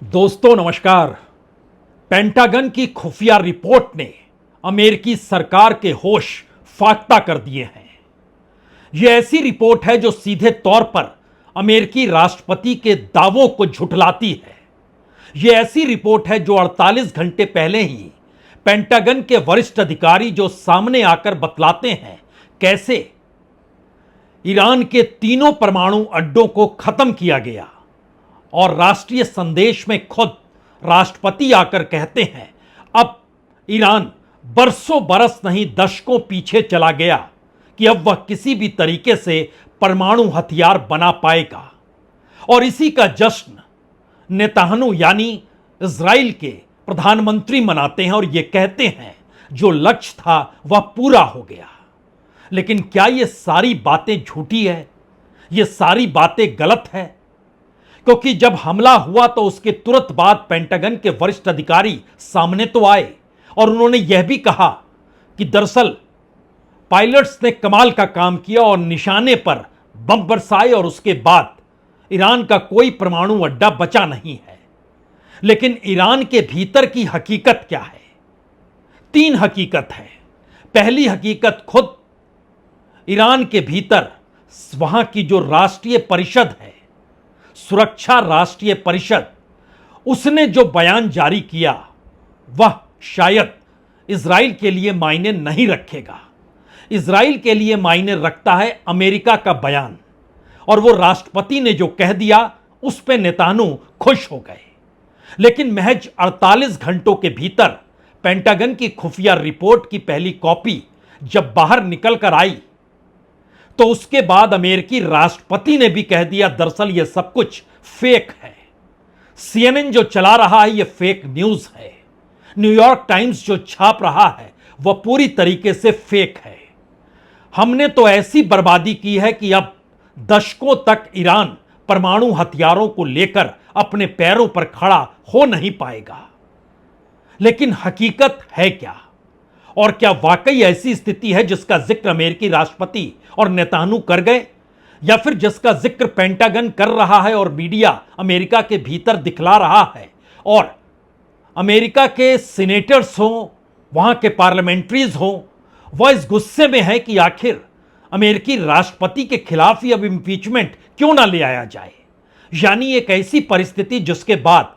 दोस्तों नमस्कार। पेंटागन की खुफिया रिपोर्ट ने अमेरिकी सरकार के होश फाख्ता कर दिए हैं। यह ऐसी रिपोर्ट है जो सीधे तौर पर अमेरिकी राष्ट्रपति के दावों को झुठलाती है। यह ऐसी रिपोर्ट है जो 48 घंटे पहले ही पेंटागन के वरिष्ठ अधिकारी जो सामने आकर बतलाते हैं कैसे ईरान के तीनों परमाणु अड्डों को खत्म किया गया, और राष्ट्रीय संदेश में खुद राष्ट्रपति आकर कहते हैं अब ईरान बरसों बरस नहीं दशकों पीछे चला गया कि अब वह किसी भी तरीके से परमाणु हथियार बना पाएगा। और इसी का जश्न नेतान्याहू यानी इजराइल के प्रधानमंत्री मनाते हैं और यह कहते हैं जो लक्ष्य था वह पूरा हो गया। लेकिन क्या यह सारी बातें झूठी है? यह सारी बातें गलत है? क्योंकि जब हमला हुआ तो उसके तुरंत बाद पेंटागन के वरिष्ठ अधिकारी सामने तो आए और उन्होंने यह भी कहा कि दरअसल पायलट्स ने कमाल का काम किया और निशाने पर बम बरसाए और उसके बाद ईरान का कोई परमाणु अड्डा बचा नहीं है। लेकिन ईरान के भीतर की हकीकत क्या है? 3 हकीकत है। पहली हकीकत, खुद ईरान के भीतर वहां की जो राष्ट्रीय परिषद है, सुरक्षा राष्ट्रीय परिषद, उसने जो बयान जारी किया वह शायद इजराइल के लिए मायने नहीं रखेगा। इजराइल के लिए मायने रखता है अमेरिका का बयान, और वो राष्ट्रपति ने जो कह दिया उस पे नेतान्याहू खुश हो गए। लेकिन महज 48 घंटों के भीतर पेंटागन की खुफिया रिपोर्ट की पहली कॉपी जब बाहर निकल कर आई तो उसके बाद अमेरिकी राष्ट्रपति ने भी कह दिया दरअसल यह सब कुछ फेक है। CNN जो चला रहा है यह फेक न्यूज है। न्यूयॉर्क टाइम्स जो छाप रहा है वह पूरी तरीके से फेक है। हमने तो ऐसी बर्बादी की है कि अब दशकों तक ईरान परमाणु हथियारों को लेकर अपने पैरों पर खड़ा हो नहीं पाएगा। लेकिन हकीकत है क्या? और क्या वाकई ऐसी स्थिति है जिसका जिक्र अमेरिकी राष्ट्रपति और नेतान्याहू कर गए, या फिर जिसका जिक्र पेंटागन कर रहा है और मीडिया अमेरिका के भीतर दिखला रहा है, और अमेरिका के सीनेटर्स हों, वहां के पार्लियामेंट्रीज हों, वह इस गुस्से में है कि आखिर अमेरिकी राष्ट्रपति के खिलाफ ही अब इंपीचमेंट क्यों ना ले आया जाए। यानी एक ऐसी परिस्थिति जिसके बाद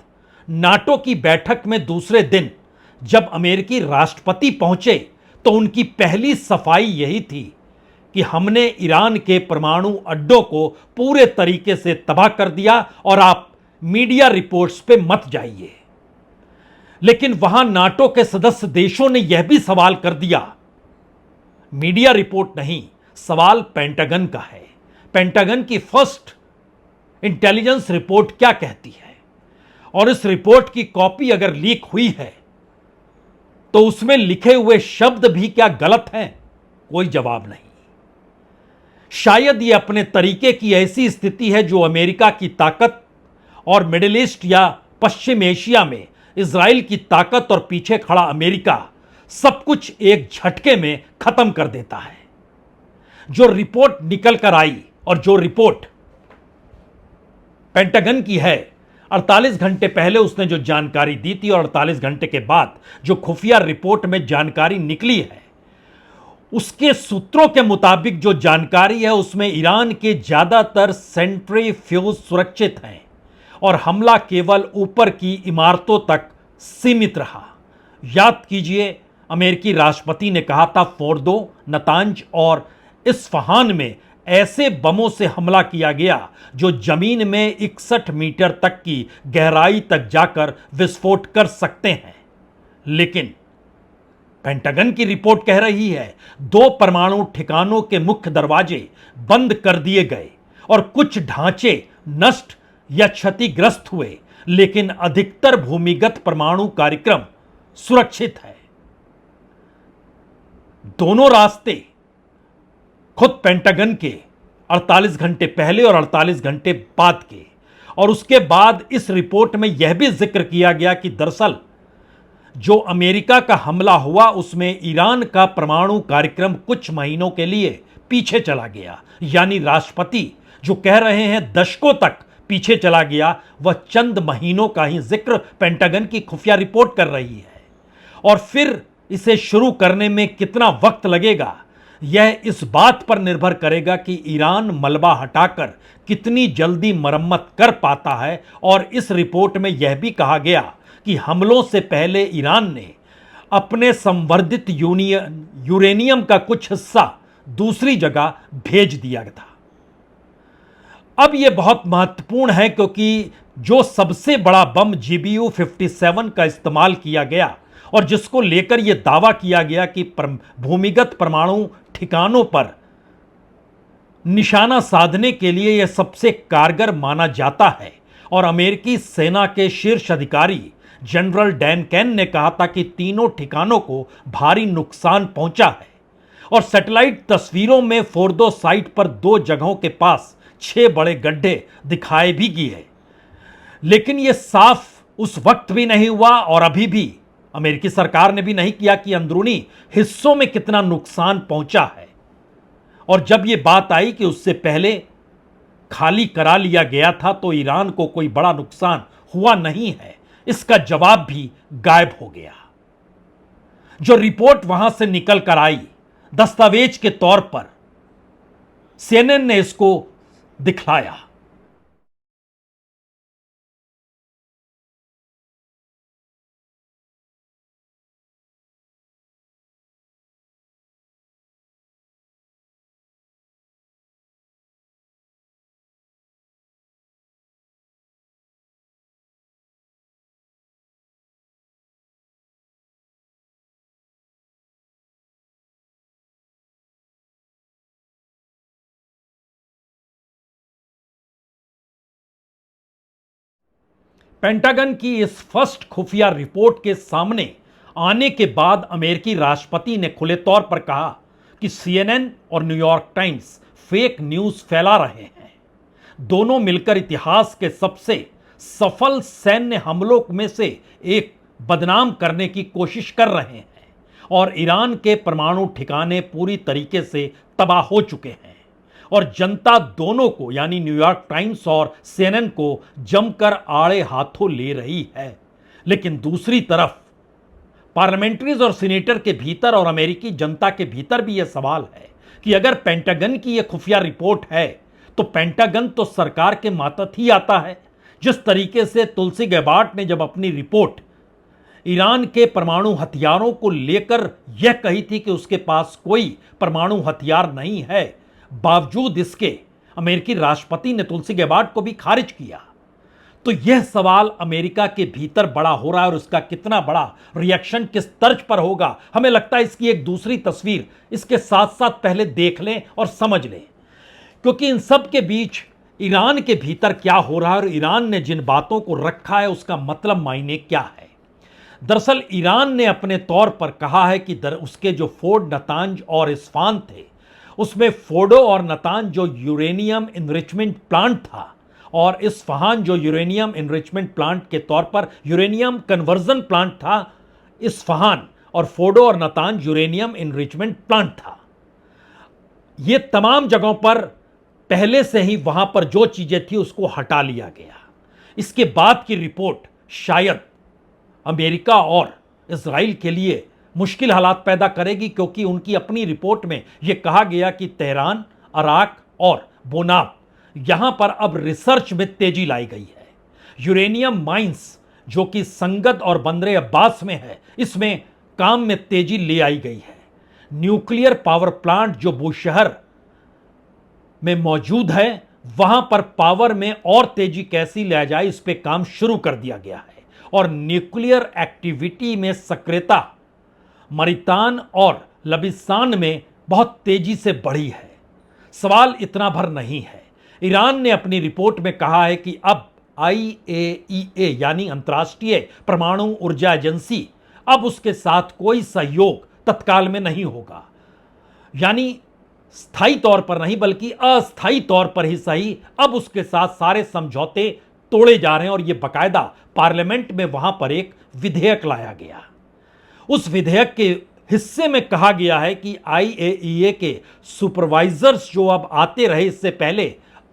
नाटो की बैठक में दूसरे दिन जब अमेरिकी राष्ट्रपति पहुंचे तो उनकी पहली सफाई यही थी कि हमने ईरान के परमाणु अड्डों को पूरे तरीके से तबाह कर दिया और आप मीडिया रिपोर्ट्स पे मत जाइए। लेकिन वहां नाटो के सदस्य देशों ने यह भी सवाल कर दिया, मीडिया रिपोर्ट नहीं, सवाल पेंटागन का है। पेंटागन की फर्स्ट इंटेलिजेंस रिपोर्ट क्या कहती है, और इस रिपोर्ट की कॉपी अगर लीक हुई है तो उसमें लिखे हुए शब्द भी क्या गलत हैं? कोई जवाब नहीं। शायद यह अपने तरीके की ऐसी स्थिति है जो अमेरिका की ताकत और मिडिल ईस्ट या पश्चिम एशिया में इजराइल की ताकत और पीछे खड़ा अमेरिका सब कुछ एक झटके में खत्म कर देता है। जो रिपोर्ट निकल कर आई और जो रिपोर्ट पेंटागन की है, 48 घंटे पहले उसने जो जानकारी दी थी और 48 घंटे के बाद जो खुफिया रिपोर्ट में जानकारी निकली है, उसके सूत्रों के मुताबिक जो जानकारी है उसमें ईरान के ज्यादातर सेंट्रीफ्यूज सुरक्षित हैं और हमला केवल ऊपर की इमारतों तक सीमित रहा। याद कीजिए, अमेरिकी राष्ट्रपति ने कहा था फोर्दो, नतांज और इस्फहान में ऐसे बमों से हमला किया गया जो जमीन में 61 मीटर तक की गहराई तक जाकर विस्फोट कर सकते हैं। लेकिन पेंटागन की रिपोर्ट कह रही है 2 परमाणु ठिकानों के मुख्य दरवाजे बंद कर दिए गए और कुछ ढांचे नष्ट या क्षतिग्रस्त हुए, लेकिन अधिकतर भूमिगत परमाणु कार्यक्रम सुरक्षित है। दोनों रास्ते खुद पेंटागन के 48 घंटे पहले और 48 घंटे बाद के, और उसके बाद इस रिपोर्ट में यह भी जिक्र किया गया कि दरअसल जो अमेरिका का हमला हुआ उसमें ईरान का परमाणु कार्यक्रम कुछ महीनों के लिए पीछे चला गया। यानी राष्ट्रपति जो कह रहे हैं दशकों तक पीछे चला गया, वह चंद महीनों का ही जिक्र पेंटागन की खुफिया रिपोर्ट कर रही है। और फिर इसे शुरू करने में कितना वक्त लगेगा, यह इस बात पर निर्भर करेगा कि ईरान मलबा हटाकर कितनी जल्दी मरम्मत कर पाता है। और इस रिपोर्ट में यह भी कहा गया कि हमलों से पहले ईरान ने अपने संवर्धित यूरेनियम का कुछ हिस्सा दूसरी जगह भेज दिया था। अब यह बहुत महत्वपूर्ण है क्योंकि जो सबसे बड़ा बम GBU-57 का इस्तेमाल किया गया और जिसको लेकर यह दावा किया गया कि भूमिगत परमाणु ठिकानों पर निशाना साधने के लिए यह सबसे कारगर माना जाता है। और अमेरिकी सेना के शीर्ष अधिकारी जनरल डैन कैन ने कहा था कि तीनों ठिकानों को भारी नुकसान पहुंचा है। और सैटेलाइट तस्वीरों में फोर्दो साइट पर 2 जगहों के पास 6 बड़े गड्ढे दिखाए भी गए, लेकिन यह साफ उस वक्त भी नहीं हुआ और अभी भी अमेरिकी सरकार ने भी नहीं किया कि अंदरूनी हिस्सों में कितना नुकसान पहुंचा है। और जब यह बात आई कि उससे पहले खाली करा लिया गया था तो ईरान को कोई बड़ा नुकसान हुआ नहीं है, इसका जवाब भी गायब हो गया। जो रिपोर्ट वहां से निकल कर आई दस्तावेज के तौर पर, CNN ने इसको दिखलाया। पेंटागन की इस फर्स्ट खुफिया रिपोर्ट के सामने आने के बाद अमेरिकी राष्ट्रपति ने खुले तौर पर कहा कि CNN और न्यूयॉर्क टाइम्स फेक न्यूज फैला रहे हैं। दोनों मिलकर इतिहास के सबसे सफल सैन्य हमलों में से एक बदनाम करने की कोशिश कर रहे हैं। और ईरान के परमाणु ठिकाने पूरी तरीके से तबाह हो चुके हैं और जनता दोनों को यानी न्यूयॉर्क टाइम्स और CNN को जमकर आड़े हाथों ले रही है। लेकिन दूसरी तरफ पार्लियामेंट्रीज और सीनेटर के भीतर और अमेरिकी जनता के भीतर भी यह सवाल है कि अगर पेंटागन की यह खुफिया रिपोर्ट है तो पेंटागन तो सरकार के मातहत ही आता है। जिस तरीके से तुलसी गैबार्ट ने जब अपनी रिपोर्ट ईरान के परमाणु हथियारों को लेकर यह कही थी कि उसके पास कोई परमाणु हथियार नहीं है, बावजूद इसके अमेरिकी राष्ट्रपति ने तुलसी गैबार्ट को भी खारिज किया। तो यह सवाल अमेरिका के भीतर बड़ा हो रहा है और उसका कितना बड़ा रिएक्शन किस तर्ज पर होगा, हमें लगता है इसकी एक दूसरी तस्वीर इसके साथ साथ पहले देख लें और समझ लें। क्योंकि इन सब के बीच ईरान के भीतर क्या हो रहा है और ईरान ने जिन बातों को रखा है उसका मतलब मायने क्या है। दरअसल ईरान ने अपने तौर पर कहा है कि उसके जो फोर्ड, नतांज और इस्फान थे उसमें फोर्डो और नतांज जो यूरेनियम इनरिचमेंट प्लांट था और इस्फहान जो यूरेनियम इनरिचमेंट प्लांट के तौर पर यूरेनियम कन्वर्जन प्लांट था। इस्फहान और फोर्डो और नतांज यूरेनियम इनरिचमेंट प्लांट था। ये तमाम जगहों पर पहले से ही वहां पर जो चीजें थी उसको हटा लिया गया। इसके बाद की रिपोर्ट शायद अमेरिका और इजराइल के लिए मुश्किल हालात पैदा करेगी, क्योंकि उनकी अपनी रिपोर्ट में यह कहा गया कि तेहरान, अराक और बोनाब यहां पर अब रिसर्च में तेजी लाई गई है। यूरेनियम माइंस जो कि संगत और बंदरे अब्बास में है, इसमें काम में तेजी ले आई गई है। न्यूक्लियर पावर प्लांट जो बुशहर में मौजूद है वहां पर पावर में और तेजी कैसी लाई जाए इस पे काम शुरू कर दिया गया है। और न्यूक्लियर एक्टिविटी में सक्रियता मरितान और लबिस्तान में बहुत तेजी से बढ़ी है। सवाल इतना भर नहीं है। ईरान ने अपनी रिपोर्ट में कहा है कि अब IAEA यानी अंतर्राष्ट्रीय परमाणु ऊर्जा एजेंसी अब उसके साथ कोई सहयोग तत्काल में नहीं होगा, यानी स्थायी तौर पर नहीं बल्कि अस्थायी तौर पर ही सही अब उसके साथ सारे समझौते तोड़े जा रहे हैं। और यह बाकायदा पार्लियामेंट में वहां पर एक विधेयक लाया गया। उस विधेयक के हिस्से में कहा गया है कि IAEA के सुपरवाइजर्स जो अब आते रहे इससे पहले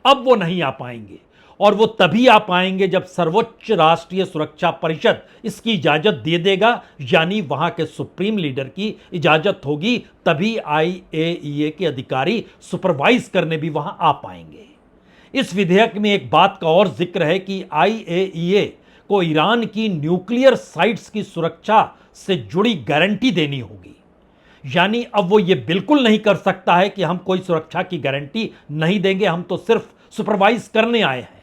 अब वो नहीं आ पाएंगे और वो तभी आ पाएंगे जब सर्वोच्च राष्ट्रीय सुरक्षा परिषद इसकी इजाजत दे देगा, यानी वहां के सुप्रीम लीडर की इजाजत होगी, तभी IAEA के अधिकारी सुपरवाइज करने भी वहां आ पाएंगे। इस विधेयक में एक बात का और जिक्र है कि IAEA को ईरान की न्यूक्लियर साइट्स की सुरक्षा से जुड़ी गारंटी देनी होगी। यानी अब वो ये बिल्कुल नहीं कर सकता है कि हम कोई सुरक्षा की गारंटी नहीं देंगे, हम तो सिर्फ सुपरवाइज करने आए हैं।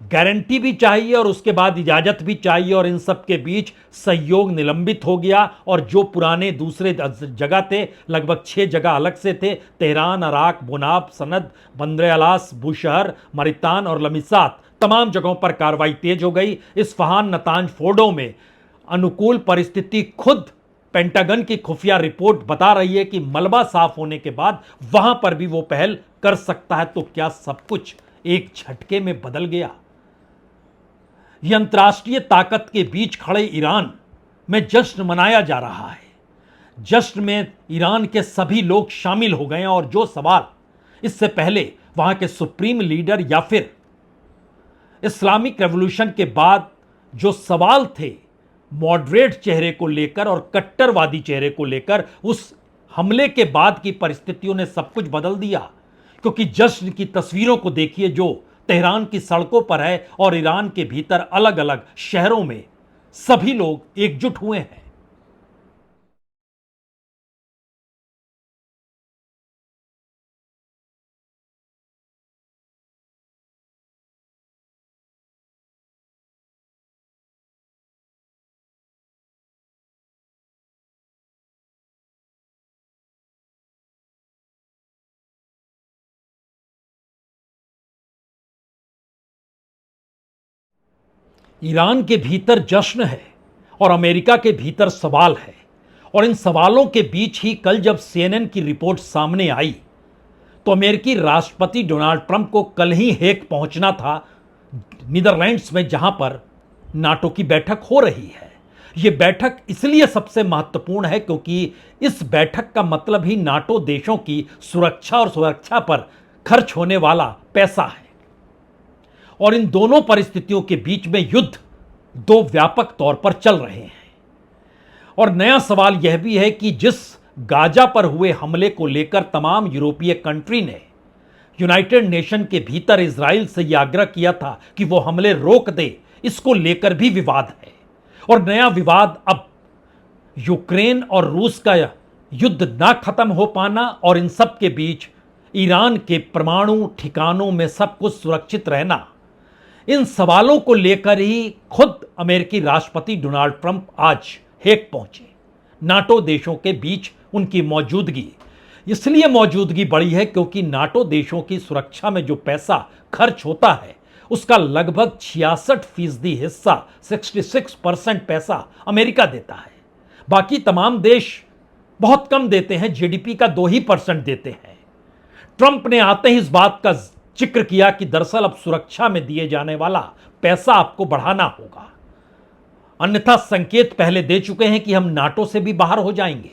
गारंटी भी चाहिए और उसके बाद इजाजत भी चाहिए, और इन सब के बीच सहयोग निलंबित हो गया। और जो पुराने दूसरे जगह थे, लगभग 6 जगह अलग से थे, तेहरान, अराक, बुनाब, सनद, बंदर अलास, बुशहर, मरितान और लमिसात, तमाम जगहों पर कार्रवाई तेज हो गई। इस्फहान, नतांज, फोर्डो में अनुकूल परिस्थिति खुद पेंटागन की खुफिया रिपोर्ट बता रही है कि मलबा साफ होने के बाद वहां पर भी वो पहल कर सकता है। तो क्या सब कुछ एक झटके में बदल गया? यह अंतर्राष्ट्रीय ताकत के बीच खड़े ईरान में जश्न मनाया जा रहा है। जश्न में ईरान के सभी लोग शामिल हो गए हैं, और जो सवाल इससे पहले वहां के सुप्रीम लीडर या फिर इस्लामिक रेवोल्यूशन के बाद जो सवाल थे मॉडरेट चेहरे को लेकर और कट्टरवादी चेहरे को लेकर, उस हमले के बाद की परिस्थितियों ने सब कुछ बदल दिया। क्योंकि जश्न की तस्वीरों को देखिए जो तेहरान की सड़कों पर है, और ईरान के भीतर अलग अलग शहरों में सभी लोग एकजुट हुए हैं। ईरान के भीतर जश्न है और अमेरिका के भीतर सवाल है, और इन सवालों के बीच ही कल जब CNN की रिपोर्ट सामने आई तो अमेरिकी राष्ट्रपति डोनाल्ड ट्रंप को कल ही हेग पहुंचना था, नीदरलैंड्स में, जहां पर नाटो की बैठक हो रही है। यह बैठक इसलिए सबसे महत्वपूर्ण है क्योंकि इस बैठक का मतलब ही नाटो देशों की सुरक्षा और सुरक्षा पर खर्च होने वाला पैसा है। और इन दोनों परिस्थितियों के बीच में युद्ध दो व्यापक तौर पर चल रहे हैं। और नया सवाल यह भी है कि जिस गाजा पर हुए हमले को लेकर तमाम यूरोपीय कंट्री ने यूनाइटेड नेशन के भीतर इजराइल से यह आग्रह किया था कि वो हमले रोक दे, इसको लेकर भी विवाद है। और नया विवाद अब यूक्रेन और रूस का युद्ध ना खत्म हो पाना और इन सब के बीच ईरान के परमाणु ठिकानों में सब कुछ सुरक्षित रहना, इन सवालों को लेकर ही खुद अमेरिकी राष्ट्रपति डोनाल्ड ट्रंप आज हेग पहुंचे। नाटो देशों के बीच उनकी मौजूदगी इसलिए मौजूदगी बढ़ी है क्योंकि नाटो देशों की सुरक्षा में जो पैसा खर्च होता है उसका लगभग 66% हिस्सा 66% पैसा अमेरिका देता है। बाकी तमाम देश बहुत कम देते हैं, GDP का 2% देते हैं। ट्रंप ने आते ही इस बात का जिक्र किया कि दरअसल अब सुरक्षा में दिए जाने वाला पैसा आपको बढ़ाना होगा, अन्यथा संकेत पहले दे चुके हैं कि हम नाटो से भी बाहर हो जाएंगे।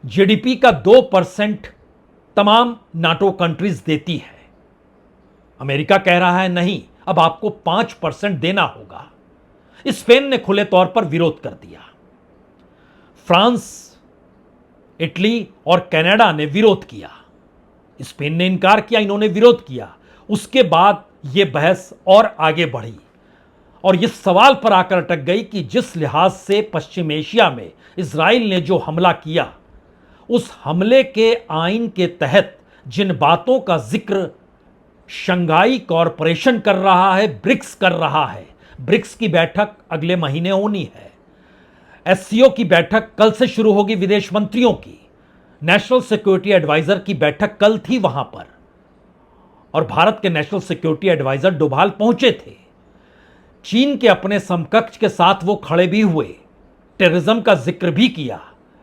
GDP का 2% तमाम नाटो कंट्रीज देती है, अमेरिका कह रहा है नहीं, अब आपको 5% देना होगा। स्पेन ने खुले तौर पर विरोध कर दिया, फ्रांस, इटली और कनाडा ने विरोध किया। स्पेन ने इनकार किया, इन्होंने विरोध किया। उसके बाद यह बहस और आगे बढ़ी और इस सवाल पर आकर अटक गई कि जिस लिहाज से पश्चिम एशिया में इजराइल ने जो हमला किया, उस हमले के आइन के तहत जिन बातों का जिक्र शंघाई कॉरपोरेशन कर रहा है, ब्रिक्स कर रहा है, ब्रिक्स की बैठक अगले महीने होनी है। SCO की बैठक कल से शुरू होगी, विदेश मंत्रियों की। नेशनल सिक्योरिटी एडवाइजर की बैठक कल थी वहां पर, और भारत के नेशनल सिक्योरिटी एडवाइजर डोभाल पहुंचे थे। चीन के अपने समकक्ष के साथ वो खड़े भी हुए, टेररिज्म का जिक्र भी किया।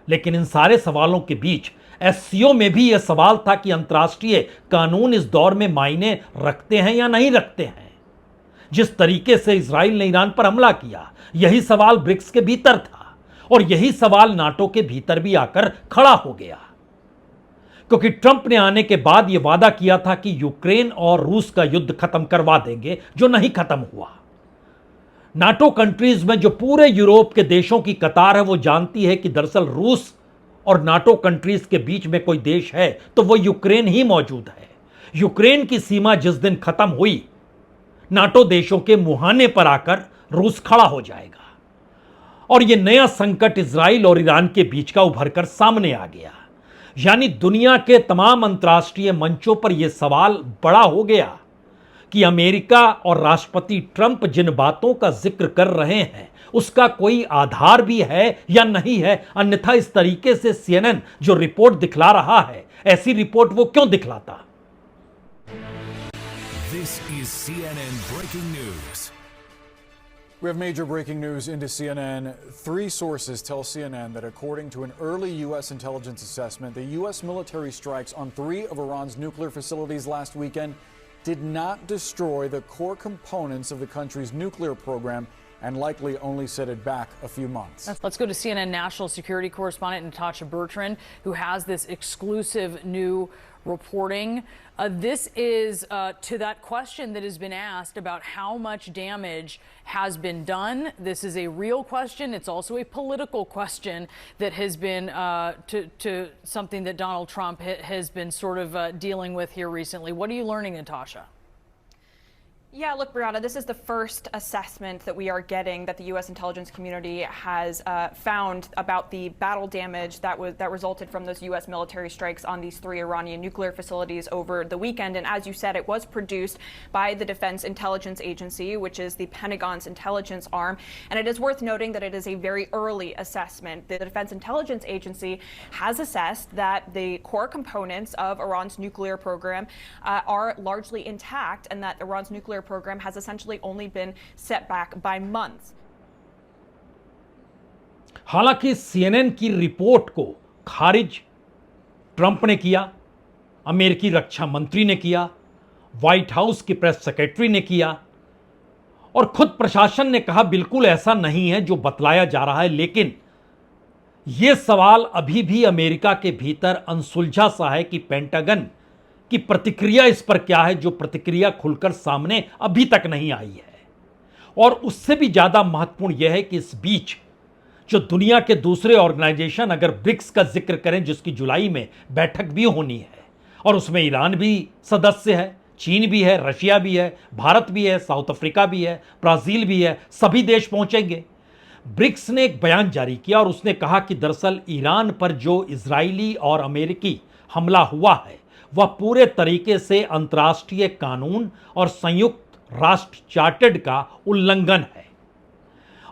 लेकिन इन सारे सवालों के बीच SCO में भी यह सवाल था कि अंतर्राष्ट्रीय कानून इस दौर में मायने रखते हैं या नहीं रखते हैं। जिस तरीके से इजराइल ने ईरान पर हमला किया, यही सवाल ब्रिक्स के भीतर था और यही सवाल नाटो के भीतर भी आकर खड़ा हो गया। क्योंकि ट्रंप ने आने के बाद यह वादा किया था कि यूक्रेन और रूस का युद्ध खत्म करवा देंगे, जो नहीं खत्म हुआ। नाटो कंट्रीज में जो पूरे यूरोप के देशों की कतार है, वो जानती है कि दरअसल रूस और नाटो कंट्रीज के बीच में कोई देश है तो वो यूक्रेन ही मौजूद है। यूक्रेन की सीमा जिस दिन खत्म हुई, नाटो देशों के मुहाने पर आकर रूस खड़ा हो जाएगा और यह नया संकट इजराइल और ईरान के बीच का उभरकर सामने आ गया। यानी दुनिया के तमाम अंतर्राष्ट्रीय मंचों पर यह सवाल बड़ा हो गया कि अमेरिका और राष्ट्रपति ट्रंप जिन बातों का जिक्र कर रहे हैं उसका कोई आधार भी है या नहीं है। अन्यथा इस तरीके से CNN जो रिपोर्ट दिखला रहा है, ऐसी रिपोर्ट वो क्यों दिखलाता? This is CNN breaking news. We have major breaking news into CNN. Three sources tell CNN that according to an early U.S. intelligence assessment, the U.S. military strikes on 3 of Iran's nuclear facilities last weekend did not destroy the core components of the country's nuclear program and likely only set it back a few months. Let's go to CNN national security correspondent Natasha Bertrand, who has this exclusive new reporting. This is to that question that has been asked about how much damage has been done. This is a real question. It's also a political question that has been to something that Donald Trump has been sort of dealing with here recently. What are you learning, Natasha? Yeah, look, Brianna, this is the first assessment that we are getting that the U.S. intelligence community has found about the battle damage that resulted from those U.S. military strikes on these 3 Iranian nuclear facilities over the weekend. And as you said, it was produced by the Defense Intelligence Agency, which is the Pentagon's intelligence arm. And it is worth noting that it is a very early assessment. The Defense Intelligence Agency has assessed that the core components of Iran's nuclear program are largely intact, and that Iran's nuclear program has essentially only been set back by months. हालांकि CNN की report को खारिज Trump ने किया, अमेरिकी रक्षा मंत्री ने किया, व्हाइट हाउस की प्रेस सेक्रेटरी ने किया और खुद प्रशासन ने कहा बिल्कुल ऐसा नहीं है जो बतलाया जा रहा है। लेकिन यह सवाल अभी भी अमेरिका के भीतर अनसुलझा सा है कि पेंटागन की प्रतिक्रिया इस पर क्या है, जो प्रतिक्रिया खुलकर सामने अभी तक नहीं आई है। और उससे भी ज्यादा महत्वपूर्ण यह है कि इस बीच जो दुनिया के दूसरे ऑर्गेनाइजेशन, अगर ब्रिक्स का जिक्र करें, जिसकी जुलाई में बैठक भी होनी है और उसमें ईरान भी सदस्य है, चीन भी है, रशिया भी है, भारत भी है, साउथ अफ्रीका भी है, ब्राजील भी है, सभी देश पहुंचेंगे। ब्रिक्स ने एक बयान जारी किया और उसने कहा कि दरअसल ईरान पर जो इजरायली और अमेरिकी हमला हुआ है वह पूरे तरीके से अंतर्राष्ट्रीय कानून और संयुक्त राष्ट्र चार्टर्ड का उल्लंघन है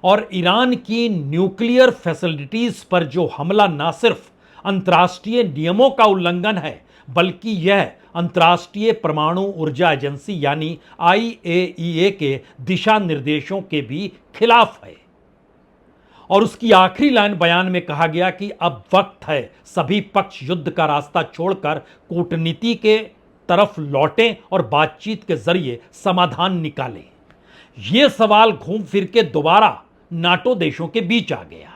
और ईरान की न्यूक्लियर फैसिलिटीज पर जो हमला न सिर्फ अंतर्राष्ट्रीय नियमों का उल्लंघन है बल्कि यह अंतर्राष्ट्रीय परमाणु ऊर्जा एजेंसी यानी IAEA के दिशा निर्देशों के भी खिलाफ है। और उसकी आखिरी लाइन बयान में कहा गया कि अब वक्त है सभी पक्ष युद्ध का रास्ता छोड़कर कूटनीति के तरफ लौटें और बातचीत के जरिए समाधान निकालें। यह सवाल घूम फिर के दोबारा नाटो देशों के बीच आ गया।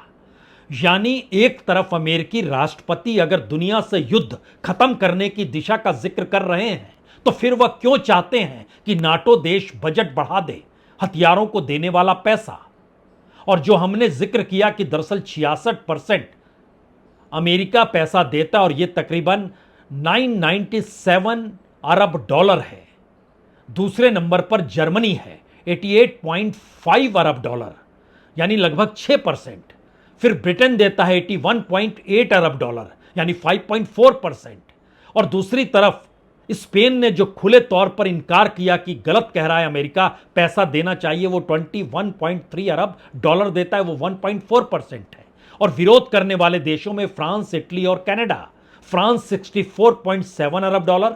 यानी एक तरफ अमेरिकी राष्ट्रपति अगर दुनिया से युद्ध खत्म करने की दिशा का जिक्र कर रहे हैं तो फिर वह क्यों चाहते हैं कि नाटो देश बजट बढ़ा दे, हथियारों को देने वाला पैसा, और जो हमने जिक्र किया कि दरअसल 66% अमेरिका पैसा देता और यह तकरीबन 997 अरब डॉलर है। दूसरे नंबर पर जर्मनी है 88.5 अरब डॉलर यानी लगभग 6%। फिर ब्रिटेन देता है 81.8 अरब डॉलर यानी 5.4%। और दूसरी तरफ स्पेन ने जो खुले तौर पर इनकार किया कि गलत कह रहा है अमेरिका, पैसा देना चाहिए, वो 21.3 अरब डॉलर देता है, वो 1.4% है। और विरोध करने वाले देशों में फ्रांस, इटली और कनाडा। फ्रांस 64.7 अरब डॉलर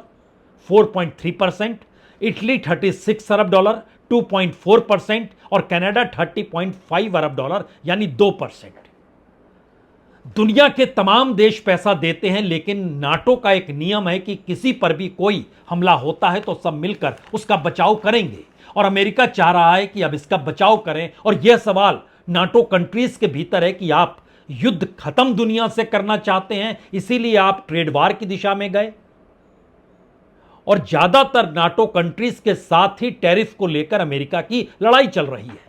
4.3%, इटली 36 अरब डॉलर 2.4% और कनाडा 30.5 अरब डॉलर यानी 2%। दुनिया के तमाम देश पैसा देते हैं, लेकिन नाटो का एक नियम है कि किसी पर भी कोई हमला होता है तो सब मिलकर उसका बचाव करेंगे और अमेरिका चाह रहा है कि अब इसका बचाव करें। और यह सवाल नाटो कंट्रीज के भीतर है कि आप युद्ध खत्म दुनिया से करना चाहते हैं, इसीलिए आप ट्रेड वार की दिशा में गए और ज्यादातर नाटो कंट्रीज के साथ ही टैरिफ को लेकर अमेरिका की लड़ाई चल रही है।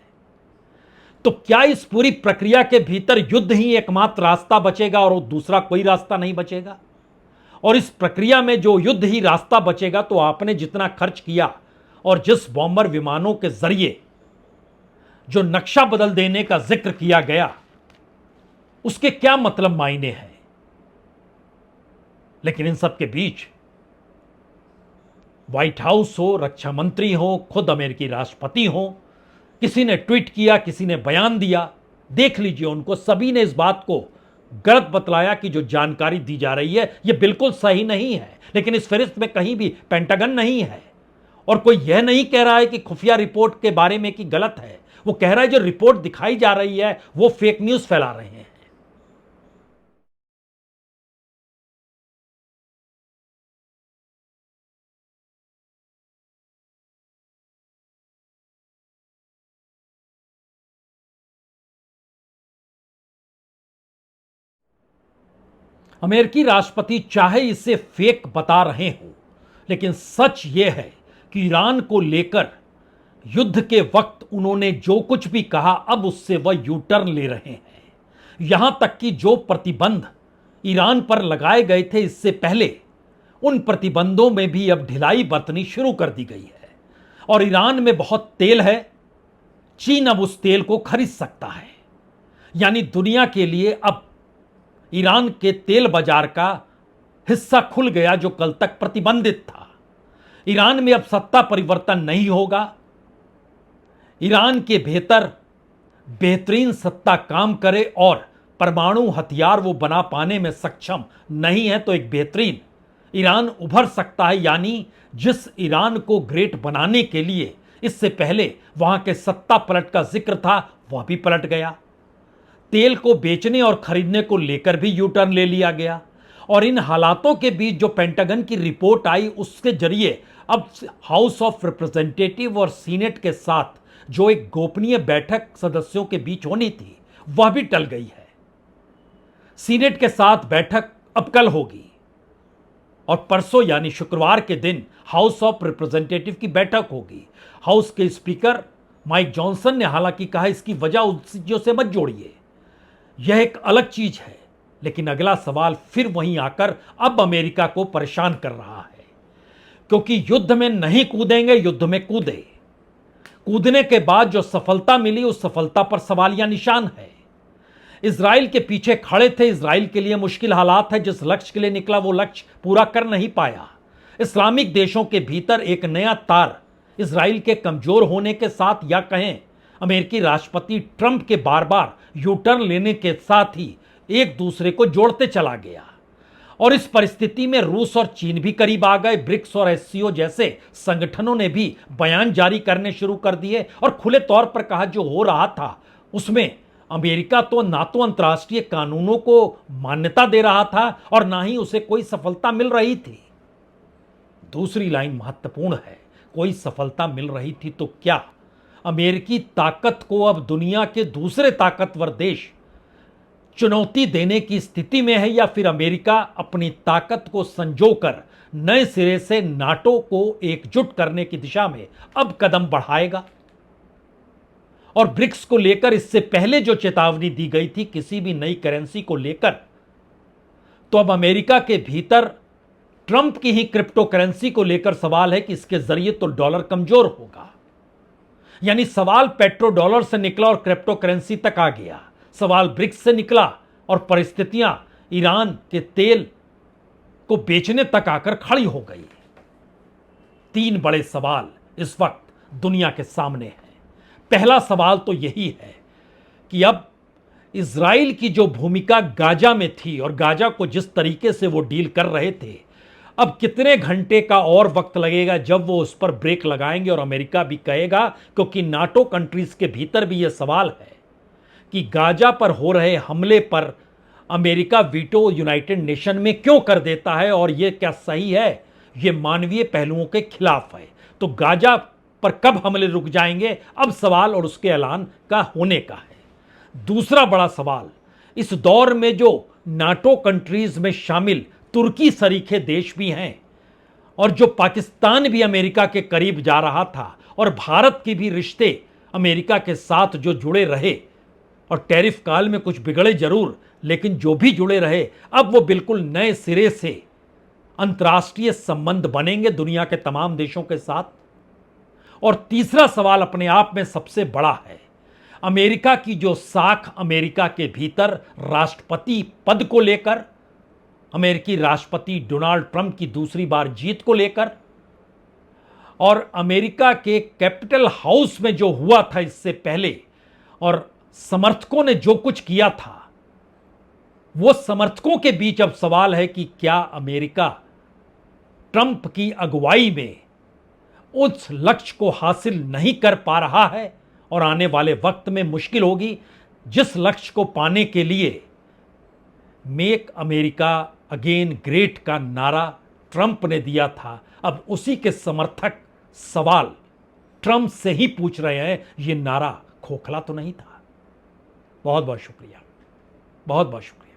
तो क्या इस पूरी प्रक्रिया के भीतर युद्ध ही एकमात्र रास्ता बचेगा और दूसरा कोई रास्ता नहीं बचेगा? और इस प्रक्रिया में जो युद्ध ही रास्ता बचेगा, तो आपने जितना खर्च किया और जिस बॉम्बर विमानों के जरिए जो नक्शा बदल देने का जिक्र किया गया, उसके क्या मतलब मायने हैं? लेकिन इन सब के बीच व्हाइट हाउस हो, रक्षा मंत्री हो, खुद अमेरिकी राष्ट्रपति हो, किसी ने ट्वीट किया, किसी ने बयान दिया, देख लीजिए उनको, सभी ने इस बात को गलत बतलाया कि जो जानकारी दी जा रही है यह बिल्कुल सही नहीं है। लेकिन इस फहरिस्त में कहीं भी पेंटागन नहीं है और कोई यह नहीं कह रहा है कि खुफिया रिपोर्ट के बारे में कि गलत है। वो कह रहा है जो रिपोर्ट दिखाई जा रही है वो फेक न्यूज फैला रहे हैं। अमेरिकी राष्ट्रपति चाहे इसे फेक बता रहे हो, लेकिन सच यह है कि ईरान को लेकर युद्ध के वक्त उन्होंने जो कुछ भी कहा, अब उससे वह यू टर्न ले रहे हैं। यहां तक कि जो प्रतिबंध ईरान पर लगाए गए थे इससे पहले, उन प्रतिबंधों में भी अब ढिलाई बरतनी शुरू कर दी गई है। और ईरान में बहुत तेल है, चीन अब उस तेल को खरीद सकता है। यानी दुनिया के लिए अब ईरान के तेल बाजार का हिस्सा खुल गया जो कल तक प्रतिबंधित था। ईरान में अब सत्ता परिवर्तन नहीं होगा। ईरान के भीतर बेहतरीन सत्ता काम करे और परमाणु हथियार वो बना पाने में सक्षम नहीं है, तो एक बेहतरीन ईरान उभर सकता है। यानी जिस ईरान को ग्रेट बनाने के लिए इससे पहले वहां के सत्ता पलट का जिक्र था, वह भी पलट गया। तेल को बेचने और खरीदने को लेकर भी यू टर्न ले लिया गया। और इन हालातों के बीच जो पेंटागन की रिपोर्ट आई, उसके जरिए अब हाउस ऑफ रिप्रेजेंटेटिव और सीनेट के साथ जो एक गोपनीय बैठक सदस्यों के बीच होनी थी, वह भी टल गई है। सीनेट के साथ बैठक अब कल होगी और परसों यानी शुक्रवार के दिन हाउस ऑफ रिप्रेजेंटेटिव की बैठक होगी। हाउस के स्पीकर माइक जॉनसन ने हालांकि कहा इसकी वजह उन चीजों से मत जोड़िए, यह एक अलग चीज है। लेकिन अगला सवाल फिर वहीं आकर अब अमेरिका को परेशान कर रहा है, क्योंकि युद्ध में नहीं कूदेंगे, युद्ध में कूदे। कूदने के बाद जो सफलता मिली, उस सफलता पर सवालिया निशान है। इजराइल के पीछे खड़े थे, इजराइल के लिए मुश्किल हालात है। जिस लक्ष्य के लिए निकला वो लक्ष्य पूरा कर नहीं पाया। इस्लामिक देशों के भीतर एक नया तार इजराइल के कमजोर होने के साथ, या कहें अमेरिकी राष्ट्रपति ट्रंप के बार बार यू टर्न लेने के साथ ही एक दूसरे को जोड़ते चला गया। और इस परिस्थिति में रूस और चीन भी करीब आ गए। ब्रिक्स और एससीओ जैसे संगठनों ने भी बयान जारी करने शुरू कर दिए और खुले तौर पर कहा जो हो रहा था उसमें अमेरिका तो ना तो अंतर्राष्ट्रीय कानूनों को मान्यता दे रहा था और ना ही उसे कोई सफलता मिल रही थी। दूसरी लाइन महत्वपूर्ण है, कोई सफलता मिल रही थी तो क्या अमेरिकी ताकत को अब दुनिया के दूसरे ताकतवर देश चुनौती देने की स्थिति में है, या फिर अमेरिका अपनी ताकत को संजोकर नए सिरे से नाटो को एकजुट करने की दिशा में अब कदम बढ़ाएगा? और ब्रिक्स को लेकर इससे पहले जो चेतावनी दी गई थी किसी भी नई करेंसी को लेकर, तो अब अमेरिका के भीतर ट्रंप की ही क्रिप्टो करेंसी को लेकर सवाल है कि इसके जरिए तो डॉलर कमजोर होगा। यानी सवाल पेट्रो डॉलर से निकला और क्रिप्टो करेंसी तक आ गया। सवाल ब्रिक्स से निकला और परिस्थितियां ईरान के तेल को बेचने तक आकर खड़ी हो गई। तीन बड़े सवाल इस वक्त दुनिया के सामने हैं। पहला सवाल तो यही है कि अब इजराइल की जो भूमिका गाजा में थी और गाजा को जिस तरीके से वो डील कर रहे थे, अब कितने घंटे का और वक्त लगेगा जब वो उस पर ब्रेक लगाएंगे? और अमेरिका भी कहेगा, क्योंकि नाटो कंट्रीज के भीतर भी यह सवाल है कि गाजा पर हो रहे हमले पर अमेरिका वीटो यूनाइटेड नेशन में क्यों कर देता है और यह क्या सही है? यह मानवीय पहलुओं के खिलाफ है। तो गाजा पर कब हमले रुक जाएंगे, अब सवाल और उसके ऐलान का होने का है। दूसरा बड़ा सवाल, इस दौर में जो नाटो कंट्रीज में शामिल तुर्की सरीखे देश भी हैं, और जो पाकिस्तान भी अमेरिका के करीब जा रहा था, और भारत की भी रिश्ते अमेरिका के साथ जो जुड़े रहे, और टैरिफ काल में कुछ बिगड़े जरूर, लेकिन जो भी जुड़े रहे, अब वो बिल्कुल नए सिरे से अंतर्राष्ट्रीय संबंध बनेंगे दुनिया के तमाम देशों के साथ। और तीसरा सवाल अपने आप में सबसे बड़ा है, अमेरिका की जो साख अमेरिका के भीतर राष्ट्रपति पद को लेकर, अमेरिकी राष्ट्रपति डोनाल्ड ट्रंप की दूसरी बार जीत को लेकर, और अमेरिका के कैपिटल हाउस में जो हुआ था इससे पहले, और समर्थकों ने जो कुछ किया था, वो समर्थकों के बीच अब सवाल है कि क्या अमेरिका ट्रंप की अगुवाई में उस लक्ष्य को हासिल नहीं कर पा रहा है, और आने वाले वक्त में मुश्किल होगी। जिस लक्ष्य को पाने के लिए मेक अमेरिका अगेन ग्रेट का नारा ट्रंप ने दिया था, अब उसी के समर्थक सवाल ट्रंप से ही पूछ रहे हैं, ये नारा खोखला तो नहीं था? बहुत बहुत शुक्रिया, बहुत बहुत शुक्रिया।